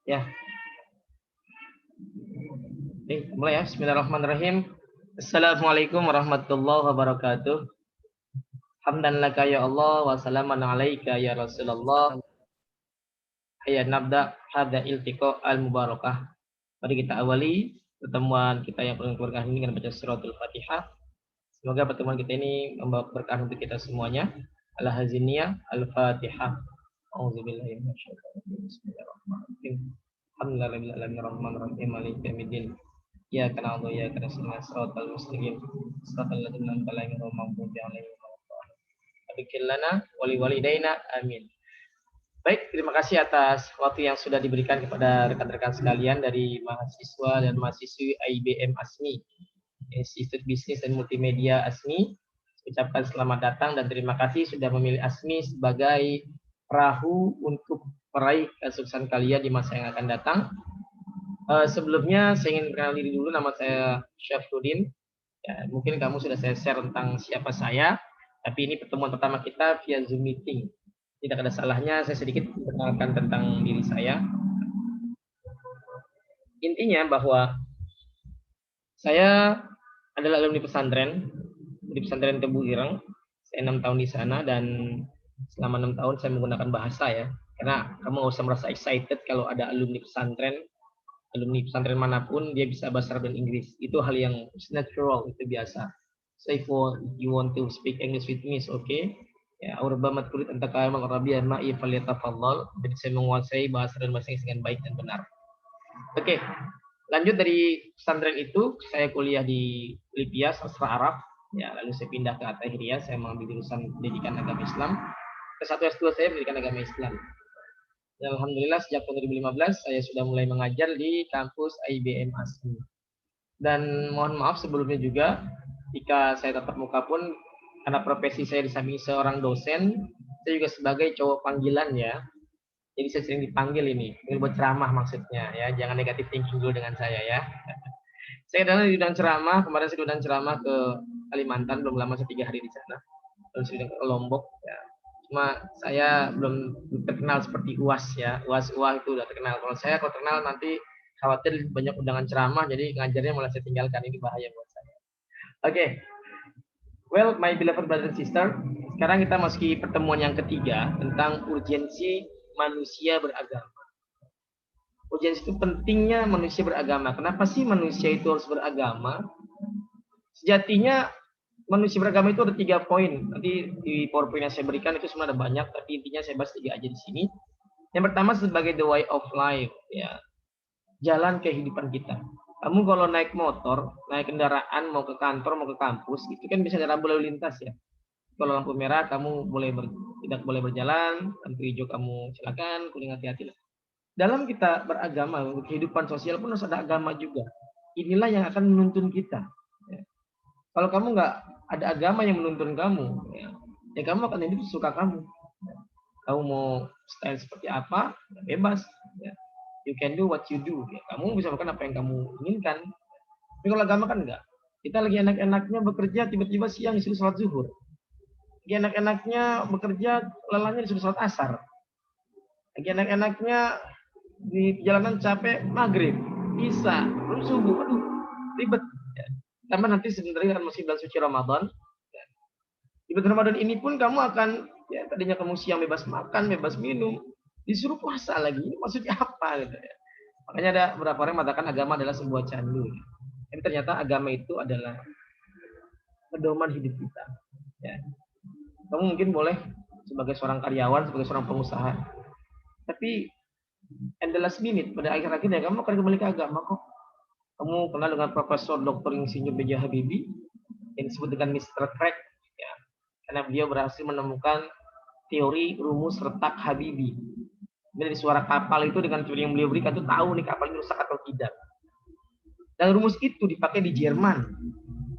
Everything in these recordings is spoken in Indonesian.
Ya, mulai ya. Bismillahirrahmanirrahim. Assalamualaikum warahmatullahi wabarakatuh. Hamdan laka ya Allah wa salaman alaika ya Rasulullah. Hayya nabda hadza iltiqa al-mubarakah. Mari kita awali pertemuan kita yang penuh keberkahan ini dengan baca suratul Fatihah. Semoga pertemuan kita ini membawa keberkahan untuk kita semuanya. Al-Haziniyah Al-Fatihah. A'udzubillahi minasyaitonir rajim. Bismillahirrahmanirrahim. Alhamdulillahirabbil alamin arrahmanirrahim maliki yaumiddin. Ya kana Allah ya kana siratal mustaqim. Siratal ladzina an'amta alaihim ghairil maghdubi alaihim waladdallin. Abiqil lana wa liwalidaina amin. Baik, terima kasih atas waktu yang sudah diberikan kepada rekan-rekan sekalian dari mahasiswa dan mahasiswi IBM ASMI, Institut Bisnis dan Multimedia ASMI. Ucapkan selamat datang dan terima kasih sudah memilih ASMI sebagai perahu untuk meraih kesuksesan kalian di masa yang akan datang. Sebelumnya saya ingin kenal diri dulu, nama saya Syafruddin. Ya, mungkin kamu sudah saya share tentang siapa saya, tapi ini pertemuan pertama kita via Zoom meeting. Tidak ada salahnya saya sedikit memperkenalkan tentang diri saya. Intinya bahwa saya adalah alumni pesantren di pesantren Tebu Ireng. Saya 6 tahun di sana dan selama 6 tahun saya menggunakan bahasa ya. Karena kamu nggak usah merasa excited kalau ada alumni pesantren manapun dia bisa bahasa Arab dan Inggris. Itu hal yang natural, itu biasa. So if you want to speak English with me, is okay. Ya, Aurba tulis tentang kalimat Arabiyah ma'i falyatafadhal. Jadi saya menguasai bahasa dan bahasa Inggris dengan baik dan benar. Oke, lanjut dari pesantren itu saya kuliah di Libya sastra Arab. Ya, lalu saya pindah ke At-Tahiriyah, saya mengambil jurusan pendidikan agama Islam. S1 S2 saya pendidikan agama Islam. Dan alhamdulillah sejak tahun 2015 saya sudah mulai mengajar di kampus IBM ASMI. Dan mohon maaf sebelumnya juga jika saya tatap muka pun karena profesi saya di samping seorang dosen, saya juga sebagai cowok panggilan ya. Jadi saya sering dipanggil ini buat ceramah maksudnya ya. Jangan negatif thinking dulu dengan saya ya. Saya adalah diundang ceramah, kemarin saya diundang ceramah ke Kalimantan, belum lama saya 3 hari di sana. Terus saya ke Lombok ya. Cuma saya belum terkenal seperti UAS ya. UAS itu udah terkenal. Kalau saya terkenal nanti khawatir banyak undangan ceramah, jadi ngajarnya malah saya tinggalkan, ini bahaya buat saya. Oke, well, my beloved brother and sister, sekarang kita masuki pertemuan yang ketiga tentang urgensi manusia beragama. Urgensi itu pentingnya manusia beragama. Kenapa sih manusia itu harus beragama? Sejatinya manusia beragama itu ada 3 poin. Nanti di PowerPoint yang saya berikan itu sebenarnya ada banyak, tapi intinya saya bahas 3 aja di sini. Yang pertama sebagai the way of life, ya, jalan kehidupan kita. Kamu kalau naik motor, naik kendaraan mau ke kantor, mau ke kampus, itu kan bisa ada rambu lalu lintas ya. Kalau lampu merah kamu tidak boleh berjalan, lampu hijau kamu silakan, kuning hati-hati lah. Dalam kita beragama, kehidupan sosial pun harus ada agama juga. Inilah yang akan menuntun kita. Ya. Kalau kamu nggak ada agama yang menuntun kamu, ya kamu akan hidup sesuka kamu. Kamu mau style seperti apa, bebas. Ya. You can do what you do. Ya. Kamu bisa melakukan apa yang kamu inginkan. Tapi kalau agama kan enggak. Kita lagi enak-enaknya bekerja, tiba-tiba siang disuruh sholat zuhur. Lagi enak-enaknya bekerja, lelahnya disuruh sholat asar. Lagi enak-enaknya di jalanan capek, maghrib, isya, belum subuh, aduh, ribet. Ya. Tambah nanti sebentar akan masih bulan suci Ramadan. Ya. Di bulan Ramadan ini pun kamu akan, ya tadinya kamu siang bebas makan, bebas minum, disuruh puasa lagi. Ini maksudnya apa gitu ya? Makanya ada beberapa orang mengatakan agama adalah sebuah candu. Tapi ternyata agama itu adalah pedoman hidup kita. Ya. Kamu mungkin boleh sebagai seorang karyawan, sebagai seorang pengusaha, tapi and the last minute pada akhir-akhirnya kamu akan kembali ke agama kok. Kamu kenal dengan Profesor Dr. Insinyur B.J. Habibie yang disebut dengan Mr. Crack ya, karena beliau berhasil menemukan teori rumus retak Habibie. Dari suara kapal itu dengan teori yang beliau berikan itu tahu nih kapal ini rusak atau tidak. Dan rumus itu dipakai di Jerman.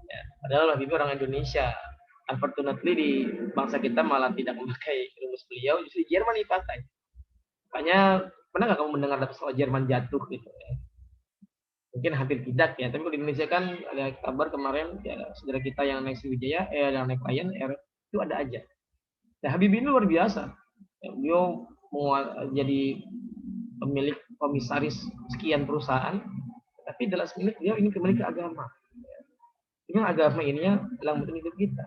Ya, padahal Habibie orang Indonesia. Unfortunately di bangsa kita malah tidak memakai rumus beliau, justru di Jerman dipakai. Makanya pernah nggak kamu mendengar soal Jerman jatuh gitu ya? Mungkin hampir tidak ya, tapi di Indonesia kan ada kabar kemarin ya, saudara kita yang naik Sriwijaya, yang naik Lion Air itu ada aja. Nah, Habibie ini luar biasa. Ya, beliau mau jadi pemilik komisaris sekian perusahaan, tapi dalam menit dia ingin kembali ke agama. Dengan agama ini ya dalam bentuk hidup kita.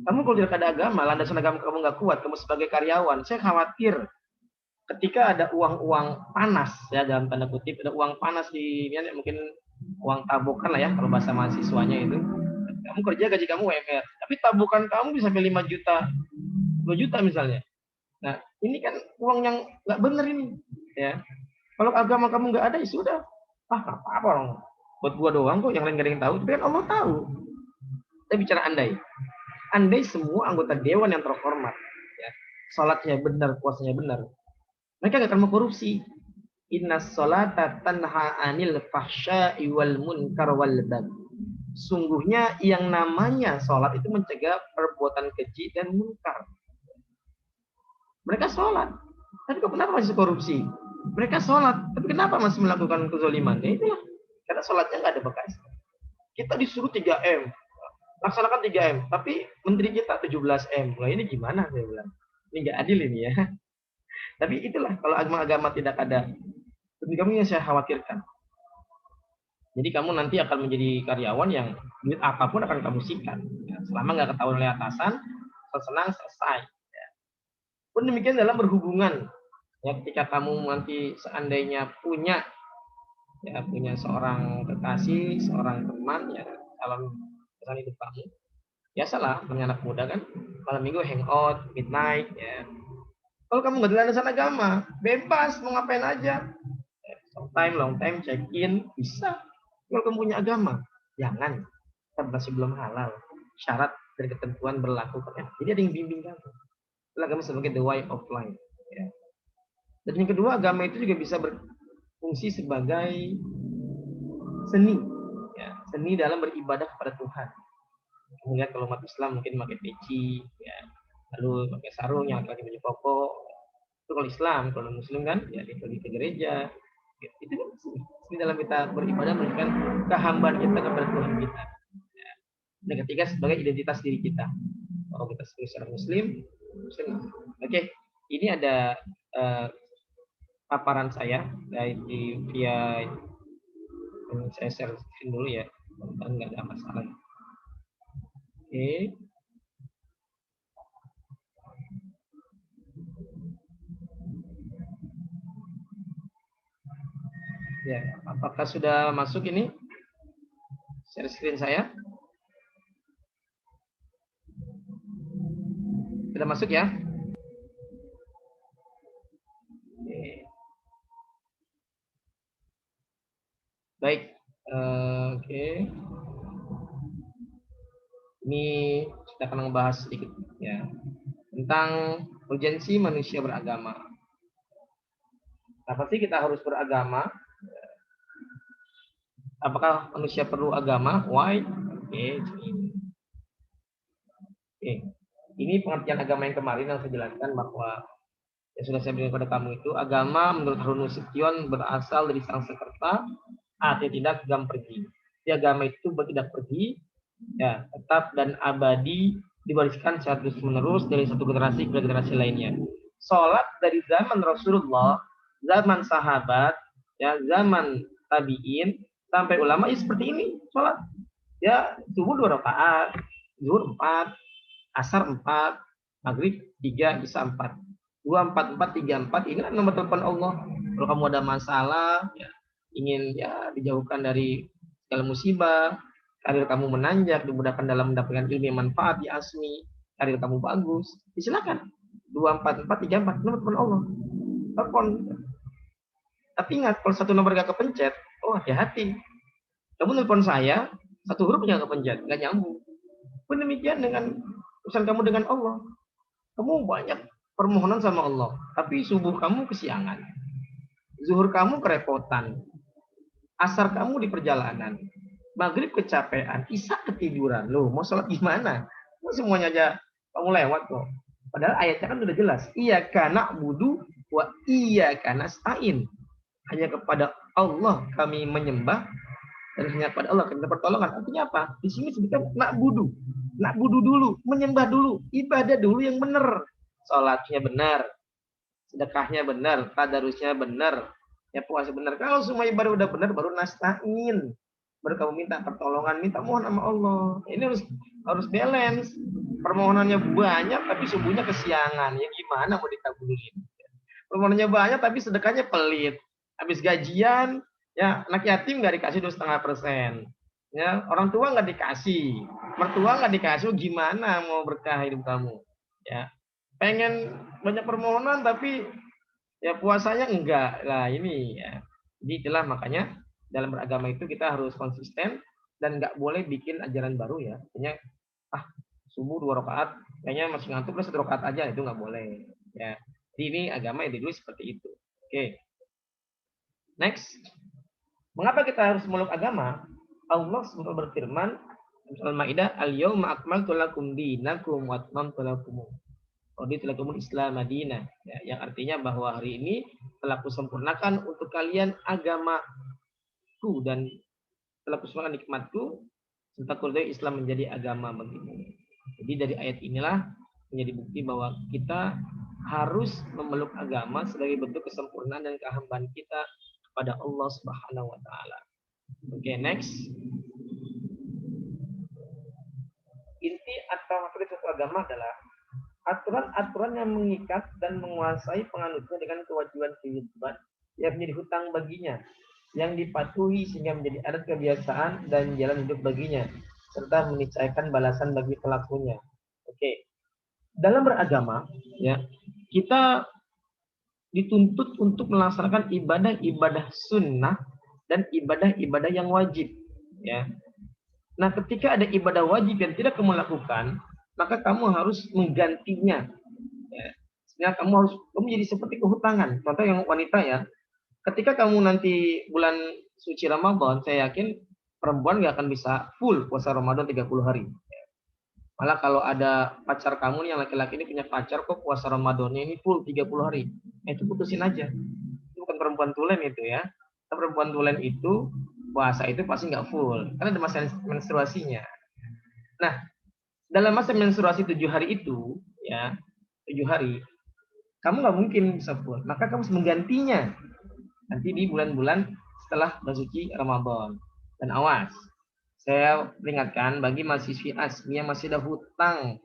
Kamu kalau tidak ada agama, landasan agama kamu nggak kuat, kamu sebagai karyawan, saya khawatir ketika ada uang-uang panas ya dalam tanda kutip, ada uang panas di ya, mungkin uang tabukan lah ya kalau bahasa mahasiswanya itu. Kamu kerja gaji kamu UMR, tapi tabukan kamu bisa sampai 5 juta, 2 juta misalnya. Nah, ini kan uang yang nggak benar ini, ya. Kalau agama kamu nggak ada, ya sudah. Apa-apa orang. Buat gua doang kok, yang lain nggak ada yang tahu. Tapi kan Allah tahu. Kita bicara andai. Andai semua anggota dewan yang terhormat, ya, salatnya benar, puasanya benar, mereka nggak akan mau korupsi. Inna sholata tanha anil fahsya'i wal munkar wal baghi. Sungguhnya yang namanya sholat itu mencegah perbuatan keji dan munkar. Mereka sholat, tapi kenapa masih korupsi? Mereka sholat, tapi kenapa masih melakukan kezaliman? Ya itulah, karena sholatnya nggak ada bekas. Kita disuruh 3M, laksanakan 3M, tapi menteri kita 17M. Nah ini gimana saya bilang? Ini nggak adil ini ya. Tapi itulah, kalau agama-agama tidak ada, demi kamu yang saya khawatirkan. Jadi kamu nanti akan menjadi karyawan yang duit apapun akan kamu sikat. Ya, selama nggak ketahuan oleh atasan, senang selesai. Ya. Pun demikian dalam berhubungan. Ya, ketika kamu nanti seandainya punya seorang kekasih, seorang teman, ya dalam pesan hidup kamu, biasalah punya anak muda kan, malam minggu hangout, midnight, ya. Kalau kamu nggak ada landasan agama, bebas mau ngapain aja. Short time, long time, check in, bisa. Kalau kamu punya agama, jangan. Kita masih belum halal. Syarat dan ketentuan berlaku. Ya. Jadi ada yang bimbing kamu. Itulah agama sebagai the way of life. Ya. Dan yang kedua, agama itu juga bisa berfungsi sebagai seni. Ya. Seni dalam beribadah kepada Tuhan. Kemudian kalau umat Islam mungkin pakai peci, ya. Lalu pakai sarung yang pakai baju koko. Itu kalau Islam, kalau Muslim kan ya di gereja. Itu kan ini dalam kita beribadah menunjukkan kehambaan kita kepada Tuhan kita. Ya. Dan ketiga sebagai identitas diri kita. Kalau kita sebagai seorang Muslim. Oke, ini ada paparan saya dari via saya share screen dulu ya, nggak ada masalah. Oke. Ya, apakah sudah masuk ini? Share screen saya. Sudah masuk ya? Oke. Baik. Oke. Ini kita akan membahas sedikit ya tentang urgensi manusia beragama. Apa sih kita harus beragama? Apakah manusia perlu agama? Why? Oke. Ini pengertian agama yang kemarin yang saya jelaskan bahwa yang sudah saya berikan kepada kamu itu agama menurut Harun Nasution berasal dari Sanskerta artinya tidak gam pergi. Jadi agama itu tidak pergi, ya tetap dan abadi diwariskan secara terus menerus dari satu generasi ke generasi lainnya. Sholat dari zaman Rasulullah, zaman sahabat, ya zaman tabiin sampai ulama ya seperti ini sholat. Ya subuh 2 rakaat, zuhur 4, asar 4, maghrib 3, isya 4. 2, 4, 4, 3, 4. Ini nomor telepon Allah. Kalau kamu ada masalah, ya, ingin ya dijauhkan dari segala musibah, karir kamu menanjak, dimudahkan dalam mendapatkan ilmu yang manfaat di asmi, karir kamu bagus, silakan. 2, 4, 4, 3, 4, nomor telepon Allah. Telepon. Tapi ingat, kalau satu nomor gak kepencet, oh hati-hati. Kamu telepon saya, satu huruf yang kepencet, gak nyambung. Pun demikian dengan urusan kamu dengan Allah. Kamu banyak permohonan sama Allah, tapi subuh kamu kesiangan. Zuhur kamu kerepotan. Asar kamu di perjalanan. Maghrib kecapean, isya ketiduran. Loh, mau sholat gimana? Semuanya aja kamu lewat kok. Padahal ayatnya kan sudah jelas. Iyyaka na'budu wa iyyaka nasta'in. Hanya kepada Allah kami menyembah dan hanya kepada Allah kami pertolongan. Artinya apa? Di sini sebutkan na'budu. Na'budu dulu, menyembah dulu, ibadah dulu yang benar. Salatnya benar, sedekahnya benar, tadarusnya benar, Ya puasa benar. Kalau semua ibadah udah benar, baru nasta'in. Baru kamu minta pertolongan, minta mohon sama Allah. Ini harus balance. Permohonannya banyak, tapi subuhnya kesiangan. Ya gimana mau dikabulin? Permohonannya banyak, tapi sedekahnya pelit. Habis gajian, ya anak yatim nggak dikasih 2,5%. Ya, orang tua nggak dikasih, mertua nggak dikasih, gimana mau berkah hidup kamu? Ya, pengen banyak permohonan tapi ya puasanya enggak lah ini ya. Jadi itulah makanya dalam beragama itu kita harus konsisten dan nggak boleh bikin ajaran baru ya. Artinya subuh 2 rakaat, kayaknya masih ngantuk lah 1 rakaat aja, itu nggak boleh ya. Jadi ini agama yang dulu seperti itu. Oke. Next. Mengapa kita harus meluk agama? Allah SWT berfirman Al-Maidah, al-yawma akmaltu lakum dinakum wa atmamtu lakum raditu lakumul Islam Madinah. Ya, yang artinya bahwa hari ini telah kusempurnakan untuk kalian agamaku dan telah kusempurnakan nikmatku serta kuridai Islam menjadi agama bagimu. Jadi dari ayat inilah menjadi bukti bahwa kita harus memeluk agama sebagai bentuk kesempurnaan dan kehambaan kita kepada Allah Subhanahu wa taala. Oke, next. Inti atau hakikat suatu agama adalah aturan-aturan yang mengikat dan menguasai penganutnya dengan kewajiban-kewajiban yang menjadi hutang baginya, yang dipatuhi sehingga menjadi adat kebiasaan dan jalan hidup baginya, serta meniscayakan balasan bagi pelakunya. Oke. Dalam beragama, ya, kita dituntut untuk melaksanakan ibadah-ibadah sunnah dan ibadah-ibadah yang wajib, ya. Nah, ketika ada ibadah wajib yang tidak kamu lakukan, maka kamu harus menggantinya. Ya. Sehingga kamu jadi seperti kehutangan. Contoh yang wanita ya, ketika kamu nanti bulan suci Ramadan, saya yakin perempuan nggak akan bisa full puasa Ramadan 30 hari. Malah kalau ada pacar kamu nih, yang laki-laki ini punya pacar kok puasa Ramadannya ini full 30 hari. Itu putusin aja. Itu bukan perempuan tulen itu ya. Perempuan tulen itu puasa itu pasti nggak full. Karena ada masa menstruasinya. Nah, dalam masa menstruasi 7 hari itu, ya, 7 hari, kamu nggak mungkin bisa full. Maka kamu harus menggantinya. Nanti di bulan-bulan setelah suci Ramadan. Dan awas, saya peringatkan bagi mahasiswi ASMI yang masih ada hutang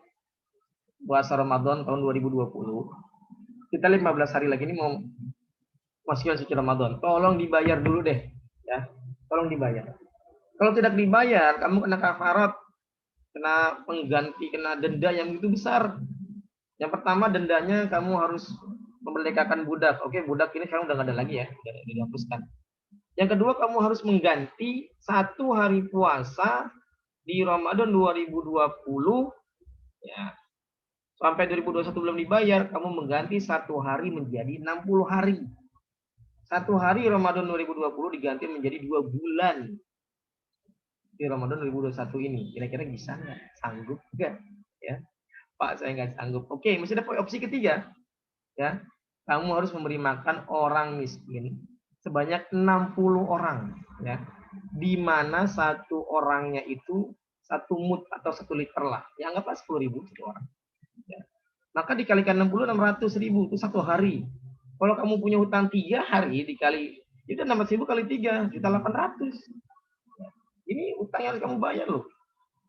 puasa Ramadan tahun 2020. Kita 15 hari lagi ini mau masuk suci Ramadan. Tolong dibayar dulu deh, ya. Tolong dibayar. Kalau tidak dibayar, kamu kena kafarat, kena pengganti, kena denda yang itu besar. Yang pertama dendanya kamu harus memerdekakan budak. Oke, budak ini sekarang udah nggak ada lagi ya, udah dihapuskan. Yang kedua, kamu harus mengganti 1 hari puasa di Ramadan 2020, ya, sampai 2021 belum dibayar, kamu mengganti 1 hari menjadi 60 hari. 1 hari Ramadan 2020 diganti menjadi 2 bulan di Ramadan 2021 ini. Kira-kira bisa nggak? Sanggup nggak? Ya, Pak, saya nggak sanggup. Oke, masih ada opsi ketiga. Ya, kamu harus memberi makan orang miskin sebanyak 60 orang, ya, di mana satu orangnya itu 1 mud atau 1 liter lah, ya anggaplah 10.000 satu orang, ya. Maka dikalikan 60, 600.000 itu 1 hari. Kalau kamu punya hutang 3 hari dikali itu 600.000 kali 3 1.800.000. Ini hutang yang harus kamu bayar loh.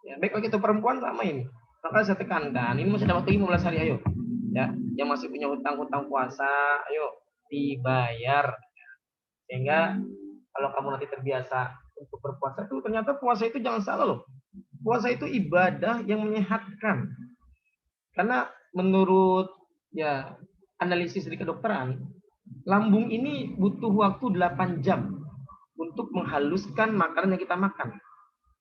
Ya, baik lagi itu perempuan sama ini. Maka saya tekankan, ini masih ada waktu 15 hari, ayo. Ya, yang masih punya hutang-hutang puasa, ayo dibayar. Sehingga kalau kamu nanti terbiasa untuk berpuasa itu, ternyata puasa itu jangan salah loh. Puasa itu ibadah yang menyehatkan. Karena menurut ya analisis dari kedokteran, lambung ini butuh waktu 8 jam untuk menghaluskan makanan yang kita makan.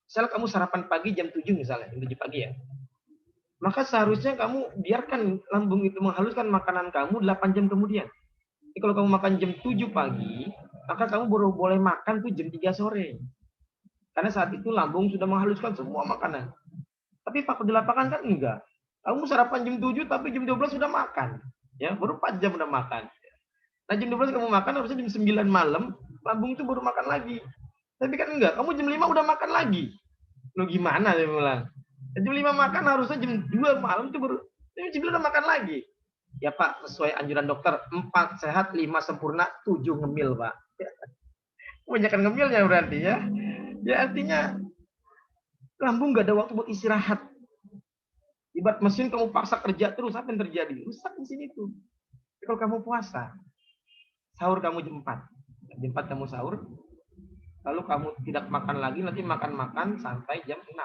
Misalnya kamu sarapan pagi jam 7 misalnya, jam 7 pagi ya. Maka seharusnya kamu biarkan lambung itu menghaluskan makanan kamu 8 jam kemudian. Jadi kalau kamu makan jam 7 pagi, maka kamu baru boleh makan tuh jam 3 sore. Karena saat itu lambung sudah menghaluskan semua makanan. Tapi fakta di lapangan kan enggak. Kamu sarapan jam 7 tapi jam 12 sudah makan. Ya, baru 4 jam udah makan. Nah, jam 12 kamu makan, harusnya jam 9 malam, lambung itu baru makan lagi. Tapi kan enggak, kamu jam 5 udah makan lagi. Lu gimana saya bilang? Jam 5 makan, harusnya jam 2 malam itu baru jam 9 udah makan lagi. Ya Pak, sesuai anjuran dokter, 4 sehat, 5 sempurna, 7 ngemil Pak. Kebanyakan ngemilnya berarti ya. Ya artinya lambung nggak ada waktu buat istirahat. Ibarat mesin kamu paksa kerja terus, apa yang terjadi? Rusak mesin itu. Kalau kamu puasa, sahur kamu jam 4. Jam 4 kamu sahur, lalu kamu tidak makan lagi, nanti makan-makan sampai jam 6.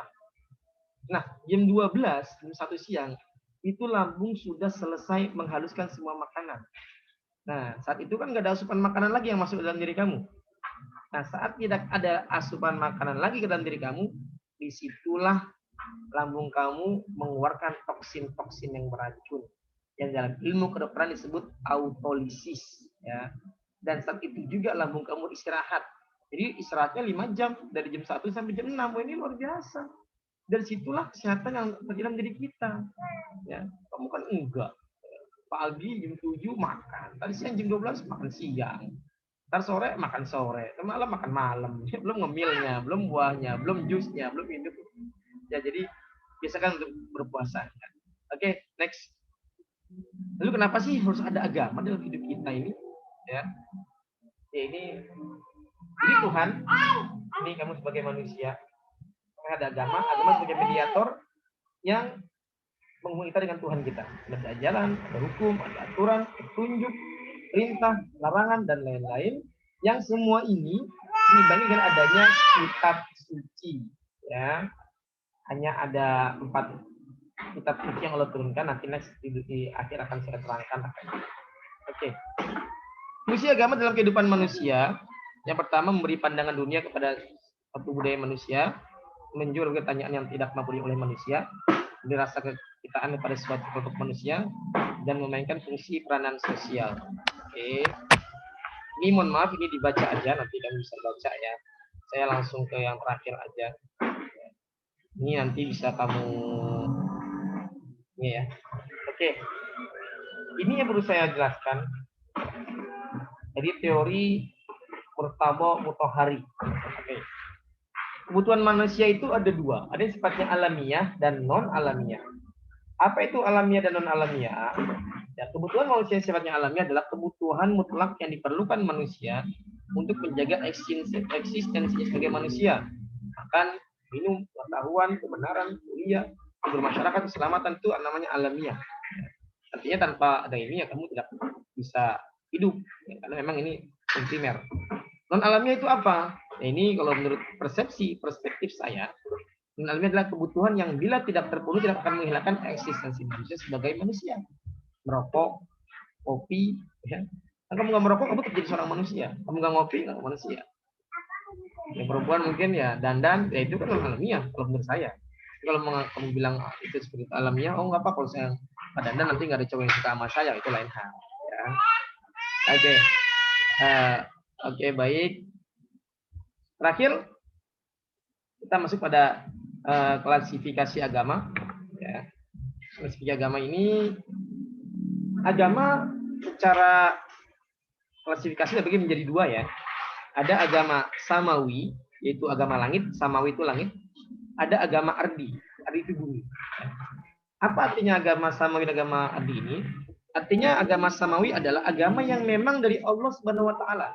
Nah, jam 12, jam 1 siang, itu lambung sudah selesai menghaluskan semua makanan. Nah, saat itu kan nggak ada asupan makanan lagi yang masuk dalam diri kamu. Nah, saat tidak ada asupan makanan lagi ke dalam diri kamu, disitulah lambung kamu mengeluarkan toksin-toksin yang beracun. Yang dalam ilmu kedokteran disebut autolisis. Ya. Dan saat itu juga lambung kamu istirahat. Jadi istirahatnya 5 jam, dari jam 1 sampai jam 6. Ini luar biasa. Dari situlah kesehatan yang terjadi dalam diri kita. Ya. Kamu kan enggak. Pagi jam 7 makan. Tadi siang jam 12 makan siang. Ntar sore makan sore. Ntar malam makan malam. Belum ngemilnya, belum buahnya, belum jusnya, belum minum. Ya jadi biasakan untuk berpuasa. Oke, next. Lalu kenapa sih harus ada agama dalam hidup kita ini? Ya, ini Tuhan. Ini kamu sebagai manusia. Ada agama sebagai mediator yang menghubungi kita dengan Tuhan kita. Ada ajaran, ada hukum, ada aturan, petunjuk, perintah, larangan, dan lain-lain. Yang semua ini diimbangi dengan adanya kitab suci. Ya, hanya ada 4 kitab suci yang Allah turunkan. Nanti next di akhir akan saya terangkan. Oke. Fungsi agama dalam kehidupan manusia. Yang pertama, memberi pandangan dunia kepada satu budaya manusia, menjawab pertanyaan yang tidak mampu oleh manusia, dirasa kekitaan kepada suatu kelompok manusia, dan memainkan fungsi peranan sosial. Oke. Ini mohon maaf, ini dibaca aja, nanti kalian bisa baca ya. Saya langsung ke yang terakhir aja. Ini nanti bisa kamu ini ya. Oke. Ini yang perlu saya jelaskan. Jadi teori Murtabo Mutahari. Oke. Kebutuhan manusia itu ada 2. Ada yang sifatnya alamiah dan non alamiah. Apa itu alamiah dan non alamiah? Ya, kebutuhan manusia yang sifatnya alamiah adalah kebutuhan mutlak yang diperlukan manusia untuk menjaga eksistensinya sebagai manusia. Makan, minum, pengetahuan, kebenaran, kuliah, bermasyarakat, keselamatan itu namanya alamiah. Artinya tanpa ada ini ya kamu tidak bisa hidup. Ya, karena memang ini primer. Non alamiah itu apa? Nah, ini kalau menurut perspektif saya, non alamiah adalah kebutuhan yang bila tidak terpenuhi tidak akan menghilangkan eksistensi manusia sebagai manusia. Merokok, kopi, ya. Kalau kamu nggak merokok, kamu tetap jadi seorang manusia. Kamu nggak ngopi, nggak manusia. Yang perempuan mungkin ya dandan, ya itu kan non alamiah kalau menurut saya. Kalau kamu bilang itu seperti alamiah, oh nggak apa kalau saya nggak dandan nanti nggak ada cowok yang suka sama saya, itu lain hal. Ya. Oke. Oke, baik. Terakhir, kita masuk pada klasifikasi agama. Ya. Klasifikasi agama ini, agama secara klasifikasi terbagi menjadi 2 ya. Ada agama samawi, yaitu agama langit. Samawi itu langit. Ada agama ardi. Ardi itu bumi. Apa artinya agama samawi dan agama ardi ini? Artinya agama samawi adalah agama yang memang dari Allah Subhanahu wa taala.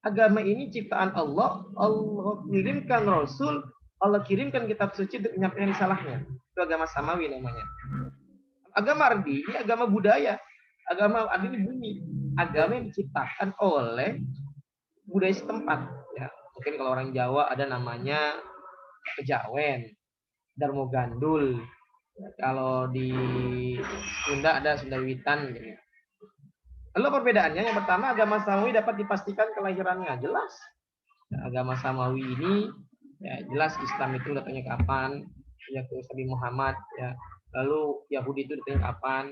Agama ini ciptaan Allah, Allah kirimkan Rasul, Allah kirimkan kitab suci untuk menyampaikan risalahnya. Itu agama samawi namanya. Agama ardi ini agama budaya. Agama ardi ini bumi. Agama yang diciptakan oleh budaya setempat. Ya, mungkin kalau orang Jawa ada namanya Kejawen, Darmo Gandul. Ya, kalau di Sunda ada Sundawitan. Gitu. Lalu perbedaannya, yang pertama agama samawi dapat dipastikan kelahirannya, jelas. Nah, agama samawi ini ya jelas Islam itu datangnya kapan, ya ke Nabi Muhammad, ya. Lalu Yahudi itu datangnya kapan.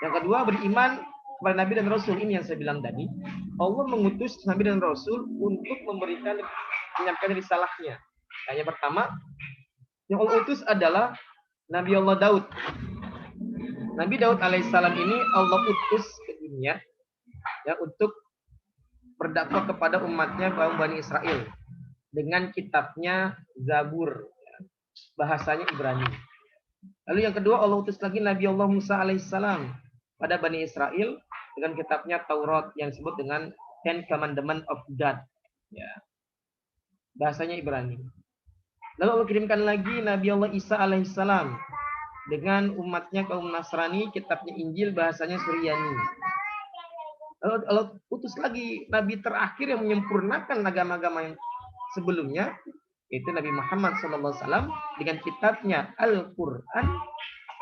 Yang kedua beriman kepada Nabi dan Rasul, ini yang saya bilang tadi. Allah mengutus Nabi dan Rasul untuk menyampaikan risalahnya. Nah, yang pertama yang Allah utus adalah Nabi Allah Daud. Nabi Daud alaihissalam ini Allah utus ke dunia ya untuk berdakwah kepada umatnya kaum Bani Israel dengan kitabnya Zabur, bahasanya Ibrani. Lalu yang kedua Allah utus lagi Nabi Allah Musa alaihissalam pada Bani Israel dengan kitabnya Taurat yang disebut dengan Ten Commandment of God. Ya, bahasanya Ibrani. Lalu Allah kirimkan lagi Nabi Allah Isa alaihissalam dengan umatnya kaum Nasrani, kitabnya Injil bahasanya Suryani. Lalu Allah utus lagi Nabi terakhir yang menyempurnakan agama-agama yang sebelumnya, yaitu Nabi Muhammad SAW dengan kitabnya Al-Quran,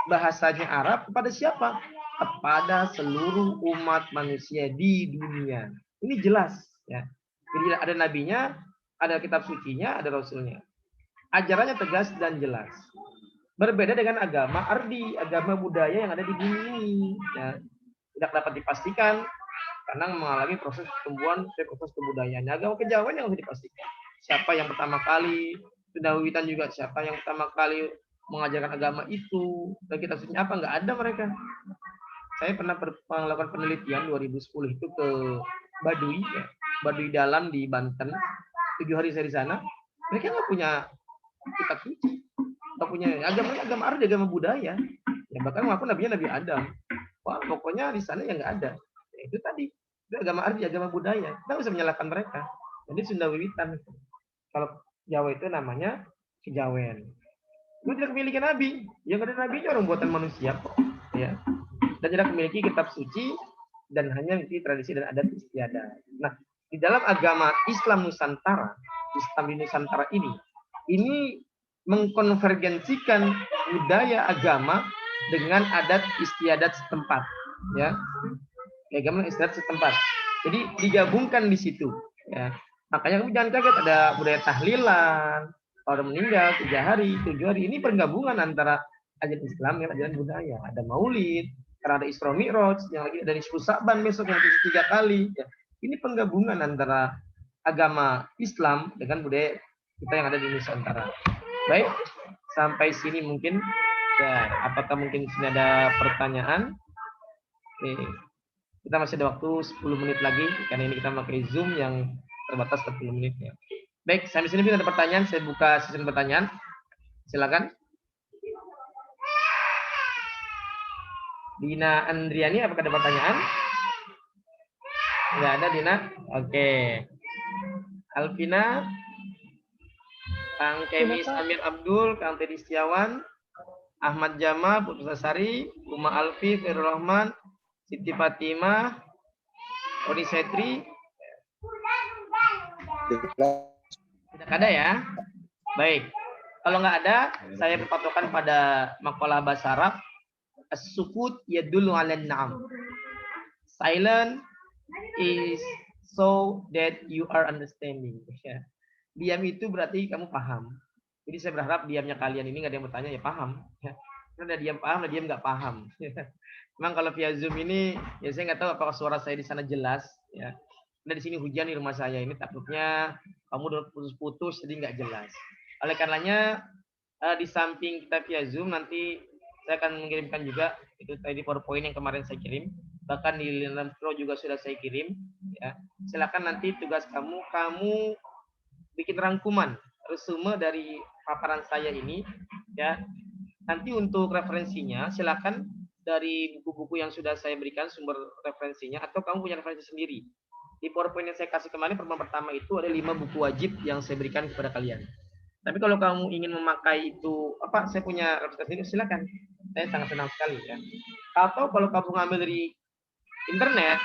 bahasanya Arab, kepada siapa? Kepada seluruh umat manusia di dunia. Ini jelas, ya. Jadi ada nabinya, ada kitab sucinya, ada rasulnya. Ajarannya tegas dan jelas. Berbeda dengan agama ardi, agama budaya yang ada di bumi ini. Ya. Tidak dapat dipastikan karena mengalami proses pertumbuhan, proses kebudayaan. Agama kejawen yang harus dipastikan. Siapa yang pertama kali, Sunda Wiwitan juga siapa yang pertama kali mengajarkan agama itu, dan kitab sucinya apa, nggak ada mereka. Saya pernah melakukan penelitian 2010 itu ke Baduy, ya. Baduy Dalam di Banten. 7 hari saya di sana. Mereka nggak punya kitab suci, nggak punya agama ardi, agama budaya. Ya, bahkan ngaku nabinya Nabi Adam. Wah, pokoknya di sana yang nggak ada. Ya, itu tadi, itu agama ardi, agama budaya. Kita nggak bisa menyalahkan mereka. Jadi Sunda Wiwitan. Kalau Jawa itu namanya kejawen. Itu tidak memiliki nabi. Yang ada nabinya orang buatan manusia kok. Ya. Dan tidak memiliki kitab suci dan hanya memiliki tradisi dan adat istiadat. Nah, di dalam agama Islam Nusantara, Islam di Nusantara ini mengkonvergensikan budaya agama dengan adat istiadat setempat, ya. Agama istiadat setempat. Jadi digabungkan di situ, ya. Makanya kamu jangan kaget ada budaya tahlilan, orang meninggal 3 hari, 7 hari. Ini penggabungan antara ajaran Islam dengan ajaran budaya. Ada Maulid, karena ada Isra Mi'raj, yang lagi ada Nisfu Sa'ban besok yang 3 kali. Ya. Ini penggabungan antara agama Islam dengan budaya kita yang ada di Nusantara. Baik, sampai sini mungkin. Ya, apakah mungkin sini ada pertanyaan? Oke. Kita masih ada waktu 10 menit lagi, karena ini kita pakai Zoom yang terbatas 10 menit. Ya. Baik, sampai sini ada pertanyaan. Saya buka sesi pertanyaan. Silakan. Dina Andriani, apakah ada pertanyaan? Nggak ada, Dina? Oke. Alvina, Kang Kemis Amir Abdul, Kang Teddy Setiawan, Ahmad Jamal, Putra Sari, Uma Alfi, Firul Rahman, Siti Fatimah, Odi Setri. Tidak ada ya? Baik. Kalau nggak ada, saya berpatokan pada makalah bahasa Arab. As-sukut yadullu 'alan na'am. Silent is so that you are understanding. Ya. Diam itu berarti kamu paham. Jadi saya berharap diamnya kalian ini nggak ada yang bertanya, ya paham. Ya. Ada diam paham, ada diam nggak paham. Memang kalau via Zoom ini, ya saya nggak tahu apakah suara saya di sana jelas. Ya. Karena di sini hujan di rumah saya ini, takutnya kamu udah putus-putus, jadi nggak jelas. Oleh karenanya, di samping kita via Zoom, nanti saya akan mengirimkan juga itu tadi PowerPoint yang kemarin saya kirim, bahkan di dalam Pro juga sudah saya kirim. Ya, silakan nanti tugas kamu bikin rangkuman resume dari paparan saya ini. Ya, nanti untuk referensinya silakan dari buku-buku yang sudah saya berikan sumber referensinya, atau kamu punya referensi sendiri. Di PowerPoint yang saya kasih kemarin pertemuan pertama itu ada 5 buku wajib yang saya berikan kepada kalian. Tapi kalau kamu ingin memakai itu, saya punya referensi sendiri, silakan. Saya sangat senang sekali ya. Atau kalau kamu ngambil dari internet,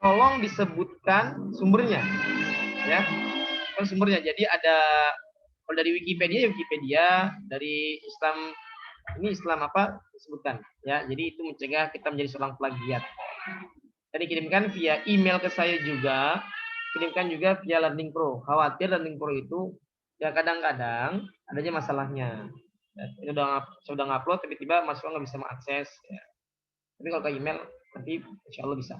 tolong disebutkan sumbernya, ya. Sumbernya. Jadi ada kalau dari Wikipedia, dari Islam ini Islam apa disebutkan, ya. Jadi itu mencegah kita menjadi seorang plagiat. Tadi kirimkan via email ke saya juga, kirimkan juga via Learning Pro. Khawatir Learning Pro itu ya kadang-kadang adanya masalahnya. Ini saya udah ngupload, tiba-tiba mahasiswa nggak bisa mengakses. Ya. Tapi kalau ke email, nanti insya Allah bisa.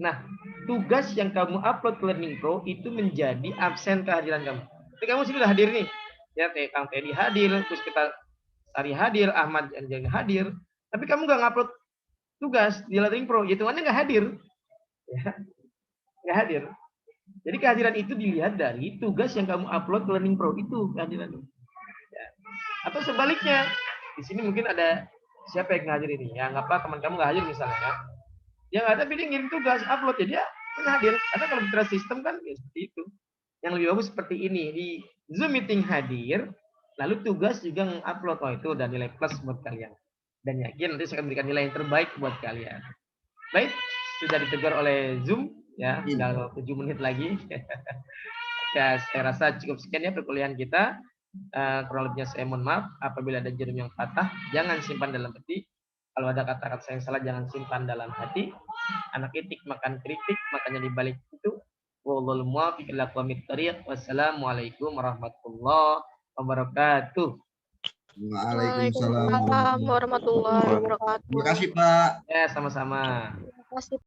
Nah, tugas yang kamu upload ke Learning Pro itu menjadi absen kehadiran kamu. Jadi kamu sudah hadir nih, ya, Kang Teddy hadir, terus kita Sari hadir, Ahmad Janjang hadir, tapi kamu nggak ngupload tugas di Learning Pro, hitungannya nggak hadir, ya, nggak hadir. Jadi kehadiran itu dilihat dari tugas yang kamu upload ke Learning Pro itu kehadiran. Atau sebaliknya, di sini mungkin ada siapa yang hadir ini, ya nggak apa teman kamu nggak hadir misalnya, ya nggak ada, tapi dia ngirim tugas upload, jadi ya Kan hadir. Karena kalau bicara sistem kan ya seperti itu. Yang lebih bagus seperti ini, di Zoom meeting hadir, lalu tugas juga mengupload. Oh, itu udah nilai plus buat kalian. Dan yakin nanti saya akan berikan nilai yang terbaik buat kalian. Baik, sudah ditegur oleh Zoom, ya, tinggal 7 menit lagi. Ya, saya rasa cukup sekian ya perkuliahan kita. Kurang lebihnya saya mohon maaf. Apabila ada jarum yang patah, jangan simpan dalam hati. Kalau ada kata-kata yang salah, jangan simpan dalam hati. Anak itik makan kritik, makanya dibalik itu. Wallahul muwaffiq ila aqwamit thariq. Wassalamualaikum warahmatullahi wabarakatuh. Waalaikumsalam Waalaikumsalam warahmatullahi warahmatullahi wabarakatuh. wabarakatuh. Terima kasih, Pak. Ya, sama-sama. Terima kasih.